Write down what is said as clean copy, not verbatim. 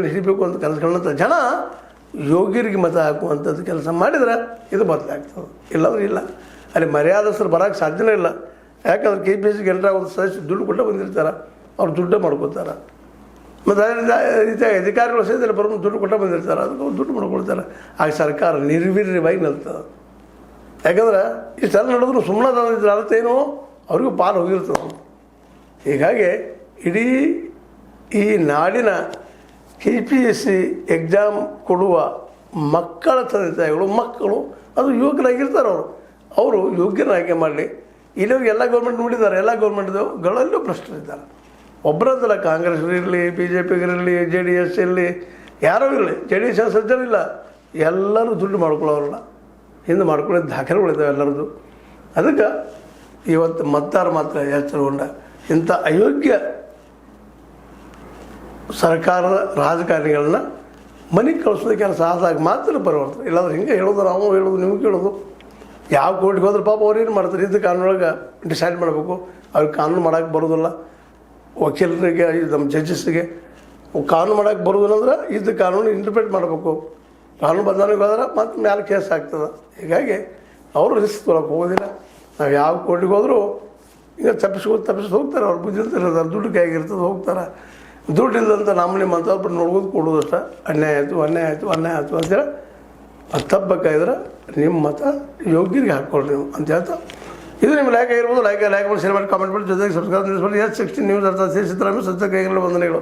ಹಿಡಿಬೇಕು ಅಂತ ಕನಸುಗಳಂಥ ಜನ ಯೋಗ್ಯರಿಗೆ ಮತ ಹಾಕುವಂಥದ್ದು ಕೆಲಸ ಮಾಡಿದ್ರೆ ಇದು ಬದಲಾಗ್ತದೆ, ಇಲ್ಲಾಂದ್ರೆ ಇಲ್ಲ. ಅಲ್ಲಿ ಮರ್ಯಾದಸ್ಥರು ಬರೋಕ್ಕೆ ಸಾಧ್ಯನೇ ಇಲ್ಲ. ಯಾಕಂದ್ರೆ KPSC ಜನರ ಒಂದು ಸದಸ್ಯ ದುಡ್ಡು ಕೊಟ್ಟು ಬಂದಿರ್ತಾರೆ, ಅವ್ರು ದುಡ್ಡು ಮಾಡ್ಕೋತಾರೆ. ಮತ್ತು ಅದೇ ರೀತಿ ಅಧಿಕಾರಿಗಳು ಸಹಿತ ಬರೋ ದುಡ್ಡು ಕೊಟ್ಟು ಬಂದಿರ್ತಾರೆ, ಅದಕ್ಕೆ ದುಡ್ಡು ಮಾಡ್ಕೊಳ್ತಾರೆ. ಆಗ ಸರ್ಕಾರ ನಿರ್ವೀರ್ಯವಾಗಿ ನಿಲ್ತದೆ. ಯಾಕಂದ್ರೆ ಇಷ್ಟೆಲ್ಲ ನಡೆದ್ರು ಸುಮ್ಮನೆ ಅರ್ಥೇನೋ ಅವ್ರಿಗೂ ಪಾಲು ಹೋಗಿರ್ತದೆ. ಹೀಗಾಗಿ ಇಡೀ ಈ ನಾಡಿನ KPSC ಎಕ್ಸಾಮ್ ಕೊಡುವ ಮಕ್ಕಳ ತಂದೆ ತಾಯಿಗಳು, ಮಕ್ಕಳು ಅದು ಯುವಕರಾಗಿರ್ತಾರೆ. ಅವರು ಯೋಗ್ಯರಾಗಿ ಮಾಡಲಿ. ಇಲ್ಲಿವ್ರಿಗೆ ಎಲ್ಲ ಗೌರ್ಮೆಂಟ್ ನೋಡಿದ್ದಾರೆ, ಎಲ್ಲ ಗೌರ್ಮೆಂಟ್ಗಳಲ್ಲೂ ಭ್ರಷ್ಟರಿದ್ದಾರೆ. ಒಬ್ಬರದ್ದಲ್ಲ, ಕಾಂಗ್ರೆಸ್ ಇರಲಿ, BJP ಇರಲಿ, JDS ಇರಲಿ, ಯಾರೋ ಇರಲಿ, JDS ಸಜ್ಜನಿಲ್ಲ, ಎಲ್ಲರೂ ದುಡ್ಡು ಮಾಡ್ಕೊಳ್ಳೋರಲ್ಲ, ಹಿಂದೆ ಮಾಡ್ಕೊಳ್ಳೋದು ದಾಖಲೆಗಳಿದ್ದಾವೆ ಎಲ್ಲರದ್ದು. ಅದಕ್ಕೆ ಇವತ್ತು ಮತದಾರ ಮಾತ್ರ ಎಚ್ಚರಗೊಂಡ ಇಂಥ ಅಯೋಗ್ಯ ಸರ್ಕಾರದ ರಾಜಕಾರಣಿಗಳನ್ನ ಮನೆಗೆ ಕಳಿಸೋದು ಕೆಲಸ ಆದಾಗ ಮಾತ್ರ ಪರಿವರ್ತನೆ. ಇಲ್ಲಾಂದ್ರೆ ಹಿಂಗೆ ಹೇಳೋದು, ನಾವು ಹೇಳೋದು, ನಿಮ್ಗೆ ಕೇಳೋದು. ಯಾವ ಕೋರ್ಟ್ಗೆ ಹೋದ್ರೆ ಪಾಪ ಅವ್ರು ಏನು ಮಾಡ್ತಾರೆ, ಇದು ಕಾನೂನೊಳಗೆ ಡಿಸೈಡ್ ಮಾಡಬೇಕು. ಅವ್ರಿಗೆ ಕಾನೂನು ಮಾಡೋಕ್ಕೆ ಬರೋದಿಲ್ಲ. ವಕೀಲರಿಗೆ, ನಮ್ಮ ಜಡ್ಜಸ್ಗೆ ಕಾನೂನು ಮಾಡೋಕ್ಕೆ ಬರೋದಿಲ್ಲಂದ್ರೆ ಇದು ಕಾನೂನು ಇಂಟರ್ಪ್ರೇಟ್ ಮಾಡಬೇಕು. ಕಾನೂನು ಬದಲಾವಣೆಗೆ ಹೋದ್ರೆ ಮತ್ತೆ ಮೇಲೆ ಕೇಸ್ ಆಗ್ತದೆ. ಹೀಗಾಗಿ ಅವರು ರಿಸ್ಕ್ ತೊಗೊಳಕ್ಕೆ ಹೋಗೋದಿಲ್ಲ. ನಾವು ಯಾವ ಕೋರ್ಟಿಗೆ ಹೋದರೂ ಈಗ ತಪ್ಪಿಸಿ ಹೋಗ್ತಾರೆ. ಅವ್ರು ಬುದ್ಧಿರ್ತಾರೆ, ದುಡ್ಡು ಕೈಗಿರ್ತದೆ, ಹೋಗ್ತಾರೆ. ದುಡ್ಡು ಇಲ್ಲದಂತ ನಮ್ಮನೆ ಮಂತ್ರ ನೋಡ್ಬೋದು, ಕೊಡೋದು ಅಷ್ಟ. ಅನ್ಯಾಯ ಆಯಿತು ಅಂತೇಳಿ ಅದು ತಪ್ಪಬೇಕಾದ್ರೆ ನಿಮ್ಮ ಮತ ಯೋಗ್ಯರಿಗೆ ಹಾಕ್ಕೊಳ್ಳಿ ನೀವು ಅಂತ ಹೇಳ್ತಾ, ಇದು ನಿಮ್ಮ ಲೈಕ್ ಆಗಿರ್ಬೋದು. ಲೈಕ್ ಮಾಡಿ, ಶೇರ್ ಮಾಡಿ, ಕಾಮೆಂಟ್ ಮಾಡಿ, ಜೊತೆಗೆ ಸಬ್ಸ್ಕ್ರೈಬ್ ಮಾಡಿ. S16 ನ್ಯೂಸ್ ಅರ್ಥ ಸಿದ್ದರಾಮಯ್ಯ ಸತ್ಯ ಕೈಗೊಳ್ಳುವ ವಂದನೆಗಳು.